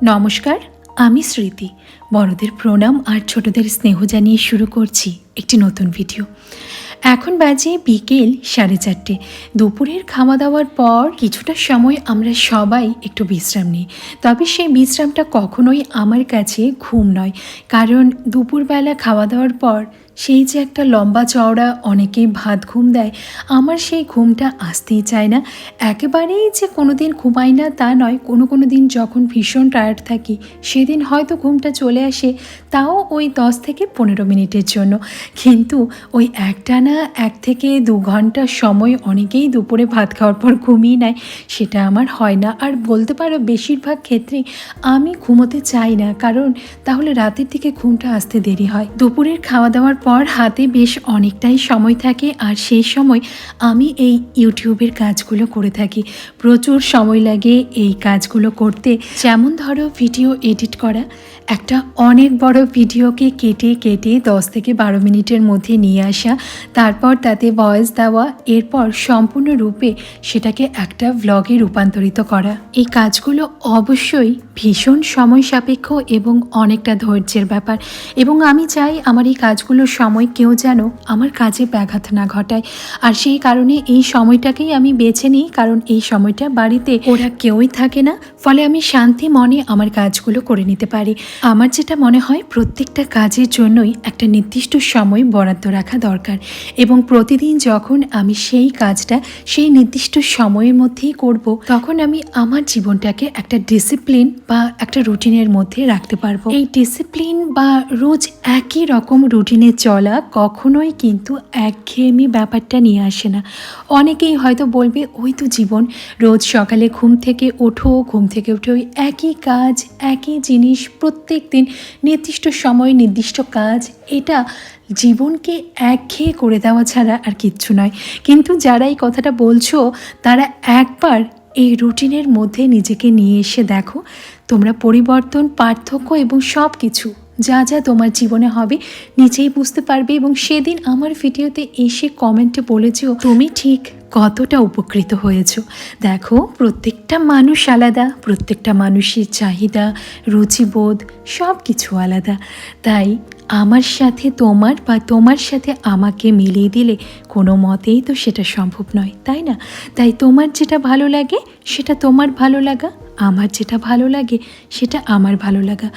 নমস্কার, আমি স্মৃতি। বড়দের প্রণাম আর ছোটদের স্নেহ জানিয়ে শুরু করছি একটি নতুন ভিডিও। এখন বাজে বিকেল 4:30। দুপুরের খাওয়া দাওয়ার পর কিছুটা সময় আমরা সবাই একটু বিশ্রাম নিই। তবে সেই বিশ্রামটা কখনোই আমার কাছে ঘুম নয়, কারণ দুপুরবেলা খাওয়া দাওয়ার পর সেই যে একটা লম্বা চওড়া অনেকেই ভাত ঘুম দেয়, আমার সেই ঘুমটা আসতেই চায় না। একেবারেই যে কোনো দিন ঘুমাই না তা নয়, কোনো দিন যখন ভীষণ টায়ার্ড থাকি সেদিন হয়তো ঘুমটা চলে আসে, তাও ওই 10 থেকে 15 মিনিটের জন্য। কিন্তু ওই একটানা 1 থেকে 2 ঘন্টা সময় অনেকেই দুপুরে ভাত খাওয়ার পর ঘুমিয়ে নেয়, সেটা আমার হয় না। আর বলতে পারো বেশিরভাগ ক্ষেত্রেই আমি ঘুমোতে চাই না, কারণ তাহলে রাতের দিকে ঘুমটা আসতে দেরি হয়। দুপুরের খাওয়া দাওয়ার পর হাতে বেশ অনেকটাই সময় থাকে, আর সেই সময় আমি এই ইউটিউবের কাজগুলো করে থাকি। প্রচুর সময় লাগে এই কাজগুলো করতে। যেমন ধরো ভিডিও এডিট করা, একটা অনেক বড় ভিডিওকে কেটে কেটে 10 থেকে 12 মিনিটের মধ্যে নিয়ে আসা, তারপর তাতে ভয়েস দেওয়া, এরপর সম্পূর্ণরূপে সেটাকে একটা ভ্লগে রূপান্তরিত করা। এই কাজগুলো অবশ্যই ভীষণ সময় সাপেক্ষ এবং অনেকটা ধৈর্যের ব্যাপার, এবং আমি চাই আমার এই কাজগুলোর সময় কেউ যেন আমার কাজে ব্যাঘাত না ঘটায়। আর সেই কারণে এই সময়টাকেই আমি বেছে নিই, কারণ এই সময়টা বাড়িতে ওরা কেউই থাকে না, ফলে আমি শান্তি মনে আমার কাজগুলো করে নিতে পারি। আমার যেটা মনে হয় প্রত্যেকটা কাজের জন্যই একটা নির্দিষ্ট সময় বরাদ্দ রাখা দরকার, এবং প্রতিদিন যখন আমি সেই কাজটা সেই নির্দিষ্ট সময়ের মধ্যেই করব, তখন আমি আমার জীবনটাকে একটা ডিসিপ্লিন বা একটা রুটিনের মধ্যে রাখতে পারবো। এই ডিসিপ্লিন বা রোজ একই রকম রুটিনে চলা কখনোই কিন্তু একঘেয়েমি ব্যাপারটা নিয়ে আসে না। অনেকেই হয়তো বলবে ওই তো জীবন, রোজ সকালে ঘুম থেকে উঠে ওই একই কাজ একই জিনিস প্রত্যেক দিন, নির্দিষ্ট সময় নির্দিষ্ট কাজ, এটা জীবনকে একঘেয়ে করে দেওয়া ছাড়া আর কিচ্ছু নয়। কিন্তু যারা এই কথাটা বলছো তারা একবার এই রুটিনের মধ্যে নিজেকে নিয়ে এসে দেখো, তোমরা পরিবর্তন, পার্থক্য এবং সব কিছু যা যা তোমার জীবনে হবে নিজেই বুঝতে পারবে। এবং সেদিন আমার ভিডিওতে এসে কমেন্টে বলেছো তুমি ঠিক কতটা উপকৃত হয়েছ। দেখো, প্রত্যেকটা মানুষ আলাদা, প্রত্যেকটা মানুষের চাহিদা, রুচিবোধ সব কিছু আলাদা। তাই আমার সাথে তোমার বা তোমার সাথে আমাকে মিলিয়ে দিলে কোনো মতেই তো সেটা সম্ভব নয়, তাই না? তাই তোমার যেটা ভালো লাগে সেটা তোমার ভালো লাগা, আমার যেটা ভালো লাগে সেটা আমার ভালো লাগা।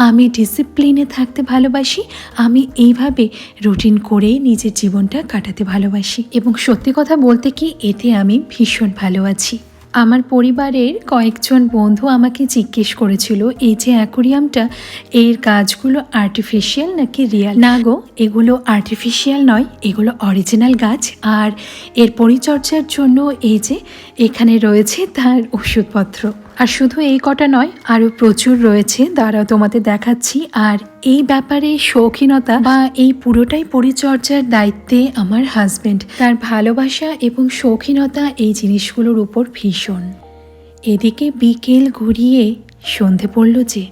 আমি ডিসিপ্লিনে থাকতে ভালোবাসি, আমি এইভাবে রুটিন করেই নিজের জীবনটা কাটাতে ভালোবাসি, এবং সত্যি কথা বলতে কি এতে আমি ভীষণ ভালো আছি। আমার পরিবারের কয়েকজন বন্ধু আমাকে জিজ্ঞেস করেছিল এই যে অ্যাকোরিয়ামটা, এর গাছগুলো আর্টিফিশিয়াল নাকি রিয়াল। না গো, এগুলো আর্টিফিশিয়াল নয়, এগুলো অরিজিনাল গাছ। আর এর পরিচর্যার জন্য এই যে এখানে রয়েছে তার ওষুধপত্র। আর শুধু এই কটা নয়, আরও প্রচুর রয়েছে, দাঁড়াও তোমাদের দেখাচ্ছি। আর এই ব্যাপারে শৌখিনতা বা এই পুরোটাই পরিচর্যার দায়িত্বে আমার হাজবেন্ড। তার ভালোবাসা এবং শৌখিনতা এই জিনিসগুলোর উপর ভীষণ। এদিকে বিকেল ঘুরিয়ে সন্ধে পড়ল যে।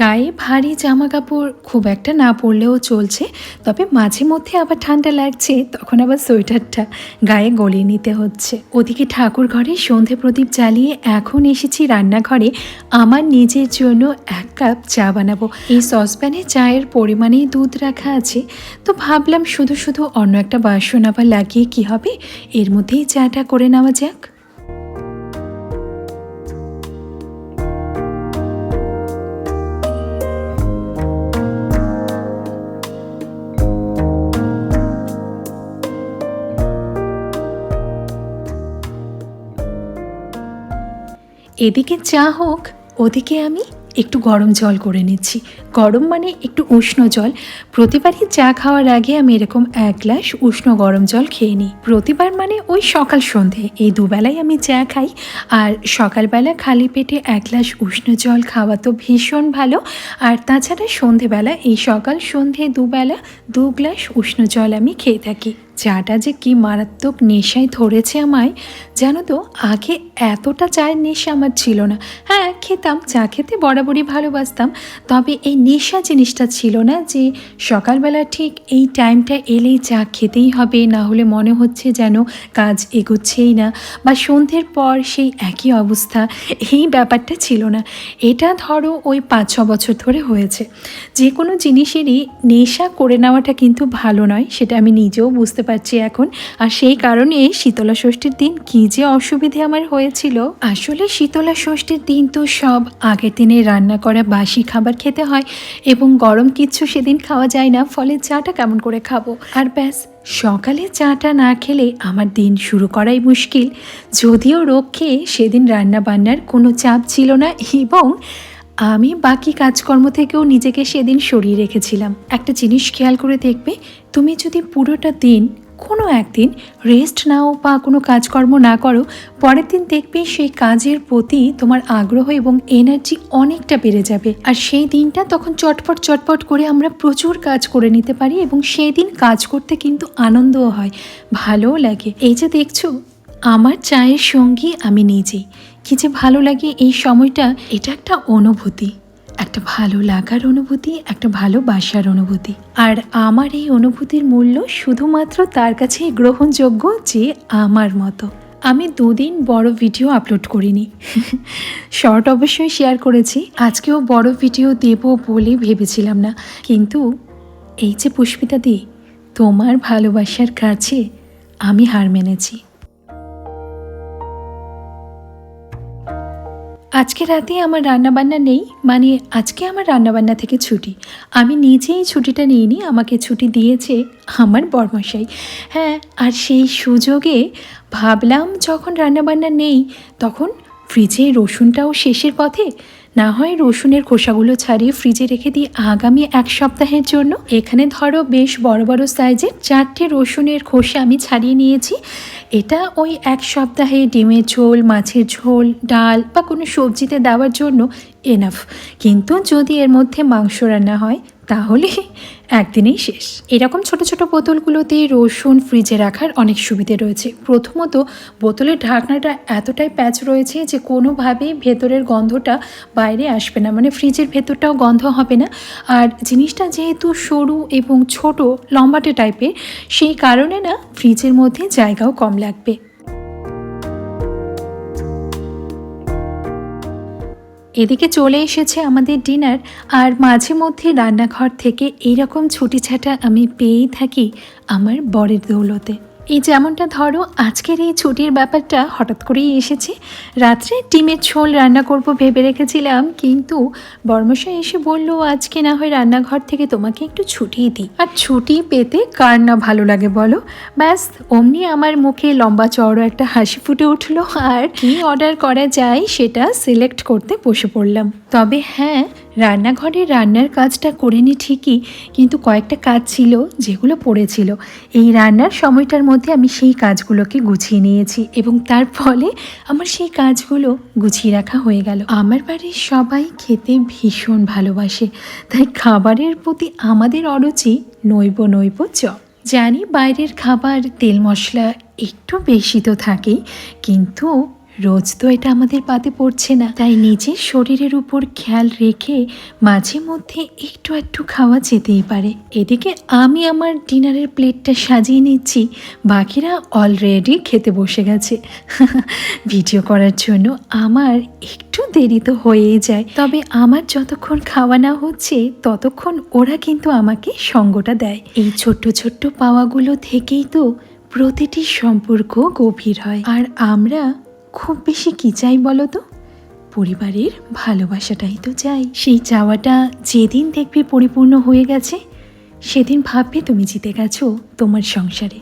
গায়ে ভারী জামা কাপড় খুব একটা না পরলেও চলছে, তবে মাঝে মধ্যে আবার ঠান্ডা লাগছে, তখন আবার সোয়েটারটা গায়ে গলিয়ে নিতে হচ্ছে। ওদিকে ঠাকুর ঘরে সন্ধে প্রদীপ জ্বালিয়ে এখন এসেছি রান্নাঘরে আমার নিজের জন্য 1 কাপ চা বানাবো। এই সসপ্যানে চায়ের পরিমাণেই দুধ রাখা আছে, তো ভাবলাম শুধু শুধু অন্য একটা বাসন আবার লাগিয়ে কি হবে, এর মধ্যেই চাটা করে নেওয়া যাক। এদিকে চা হোক, ওদিকে আমি একটু গরম জল করে নিচ্ছি। গরম মানে একটু উষ্ণ জল। প্রতিবারই চা খাওয়ার আগে আমি এরকম 1 গ্লাস উষ্ণ গরম জল খেয়ে নিই। প্রতিবার মানে ওই সকাল সন্ধে এই দুবেলাই আমি চা খাই। আর সকালবেলা খালি পেটে 1 গ্লাস উষ্ণ জল খাওয়া তো ভীষণ ভালো। আর তাছাড়া সন্ধেবেলা এই সকাল সন্ধে দুবেলা 2 গ্লাস উষ্ণ জল আমি খেয়ে থাকি। চাটা যে কি মারাত্মক নেশায় ধরেছে আমায়, জানো তো আগে এতটা চায়ের নেশা আমার ছিল না। হ্যাঁ, খেতাম, চা খেতে বরাবরই ভালোবাসতাম, তবে এই নেশা জিনিসটা ছিল না যে সকালবেলা ঠিক এই টাইমটা এলেই চা খেতেই হবে, না হলে মনে হচ্ছে যেন কাজ এগোচ্ছেই না, বা সন্ধ্যের পর সেই একই অবস্থা, এই ব্যাপারটা ছিল না। এটা ধরো ওই 5-6 বছর ধরে হয়েছে। যে কোনো জিনিসেরই নেশা করে নেওয়াটা কিন্তু ভালো নয়, সেটা আমি নিজেও বুঝতে পারছি এখন। আর সেই কারণে শীতলা ষষ্ঠীর দিন কী যে অসুবিধে আমার হয়েছিল। আসলে শীতলা ষষ্ঠীর দিন তো সব আগের দিনে রান্না করা বাসি খাবার খেতে হয় এবং গরম কিচ্ছু সেদিন খাওয়া যায় না, ফলে চাটা কেমন করে খাবো। আর ব্যাস, সকালে চাটা না খেলে আমার দিন শুরু করাই মুশকিল। যদিও রক্ষে সেদিন রান্না বান্নার কোনো চাপ ছিল না এবং আমি বাকি কাজকর্ম থেকেও নিজেকে সেদিন সরিয়ে রেখেছিলাম। একটা জিনিস খেয়াল করে দেখবে, তুমি যদি পুরোটা দিন কোনো একদিন রেস্ট নাও বা কোনো কাজকর্ম না করো, পরের দিন দেখবে সেই কাজের প্রতি তোমার আগ্রহ এবং এনার্জি অনেকটা বেড়ে যাবে। আর সেই দিনটা তখন চটপট চটপট করে আমরা প্রচুর কাজ করে নিতে পারি এবং সেই দিন কাজ করতে কিন্তু আনন্দও হয়, ভালোও লাগে। এই যে দেখছো, আমার চায়ের সঙ্গী আমি নিজেই। কি যে ভালো লাগে এই সময়টা। এটা একটা অনুভূতি, একটা ভালো লাগার অনুভূতি, একটা ভালোবাসার অনুভূতি। আর আমার এই অনুভূতির মূল্য শুধুমাত্র তার কাছেই গ্রহণযোগ্য যে আমার মতো। আমি 2 দিন বড় ভিডিও আপলোড করিনি, শর্ট অবশ্যই শেয়ার করেছি। আজকেও বড় ভিডিও দেব বলে ভেবেছিলাম না, কিন্তু এই যে পুষ্পিতা দি, তোমার ভালোবাসার কাছে আমি হার মেনেছি। আজকে রাতে আমার রান্নাবান্না নেই, মানে আজকে আমার রান্নাবান্না থেকে ছুটি। আমি নিজেই ছুটিটা নিইনি, আমাকে ছুটি দিয়েছে আমার বরমশাই। হ্যাঁ, আর সেই সুযোগে ভাবলাম যখন রান্নাবান্না নেই তখন ফ্রিজে রসুনটাও শেষের পথে, না হয় রসুনের খোসাগুলো ছাড়িয়ে ফ্রিজে রেখে দিই আগামী 1 সপ্তাহের জন্য। এখানে ধরো বেশ বড় বড় সাইজের 4টে রসুনের খোসা আমি ছাড়িয়ে নিয়েছি। এটা ওই 1 সপ্তাহে ডিমের ঝোল, মাছের ঝোল, ডাল বা কোনো সবজিতে দেওয়ার জন্য এনাফ। কিন্তু যদি এর মধ্যে মাংস রান্না হয় তাহলে একদিনেই শেষ। এরকম ছোট ছোট বোতলগুলোতে রসুন ফ্রিজে রাখার অনেক সুবিধে রয়েছে। প্রথমত, বোতলের ঢাকনাটা এতটাই প্যাচ রয়েছে যে কোনোভাবেই ভেতরের গন্ধটা বাইরে আসবে না, মানে ফ্রিজের ভেতরটাও গন্ধ হবে না। আর জিনিসটা যেহেতু সরু এবং ছোট লম্বাটে টাইপের, সেই কারণে না ফ্রিজের মধ্যে জায়গাও কম লাগবে। এদিকে চলে এসেছে আমাদের ডিনার। আর মাঝে মধ্যে রান্নাঘর থেকে এইরকম ছুটিছাটা আমি পেয়েই থাকি আমার বরের দৌলতে। এই যেমনটা ধরো আজকের এই ছুটির ব্যাপারটা হঠাৎ করেই এসেছে। রাত্রে ডিমের ঝোল রান্না করব ভেবে রেখেছিলাম, কিন্তু বর্মশাই এসে বলল আজকে না হয় রান্নাঘর থেকে তোমাকে একটু ছুটিয়ে দিই। আর ছুটি পেতে কার না ভালো লাগে বলো। ব্যাস, অমনি আমার মুখে লম্বা চওড়া একটা হাসি ফুটে উঠলো, আর কি অর্ডার করা যায় সেটা সিলেক্ট করতে বসে পড়লাম। তবে হ্যাঁ, রান্নাঘরে রান্নার কাজটা করিনি ঠিকই, কিন্তু কয়েকটা কাজ ছিল যেগুলো পড়েছিল। এই রান্নার সময়টার মধ্যে আমি সেই কাজগুলোকে গুছিয়ে নিয়েছি এবং তার ফলে আমার সেই কাজগুলো গুছিয়ে রাখা হয়ে গেল। আমার বাড়ির সবাই খেতে ভীষণ ভালোবাসে, তাই খাবারের প্রতি আমাদের অরুচি নৈব চ। জানি বাইরের খাবার তেল মশলা একটু বেশি তো থাকেই, কিন্তু রোজ তো এটা আমাদের পাতে পড়ছে না, তাই নিজের শরীরের উপর খেয়াল রেখে মাঝে মধ্যে একটু একটু খাওয়া যেতেই পারে। এদিকে আমি আমার ডিনারের প্লেটটা সাজিয়ে নিচ্ছি, বাকিরা অলরেডি খেতে বসে গেছে। ভিডিও করার জন্য আমার একটু দেরি তো হয়েই যায়, তবে আমার যতক্ষণ খাওয়া না হচ্ছে ততক্ষণ ওরা কিন্তু আমাকে সঙ্গটা দেয়। এই ছোট্ট ছোট্ট পাওয়াগুলো থেকেই তো প্রতিটি সম্পর্ক গভীর হয়। আর আমরা খুব বেশি কি চাই বলো তো? পরিবারের ভালোবাসাটাই তো চাই। সেই চাওয়াটা যেদিন দেখবে পরিপূর্ণ হয়ে গেছে, সেদিন ভাববে তুমি জিতে গেছো তোমার সংসারে।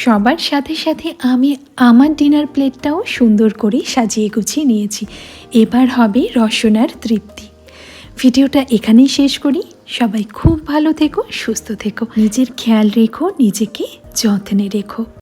সবার সাথে সাথে আমি আমার ডিনার প্লেটটাও সুন্দর করে সাজিয়ে গুছিয়ে নিয়েছি। এবার হবে রসনার তৃপ্তি। ভিডিওটা এখানেই শেষ করি। সবাই খুব ভালো থেকো, সুস্থ থেকো, নিজের খেয়াল রেখো, নিজেকে যত্নে রেখো।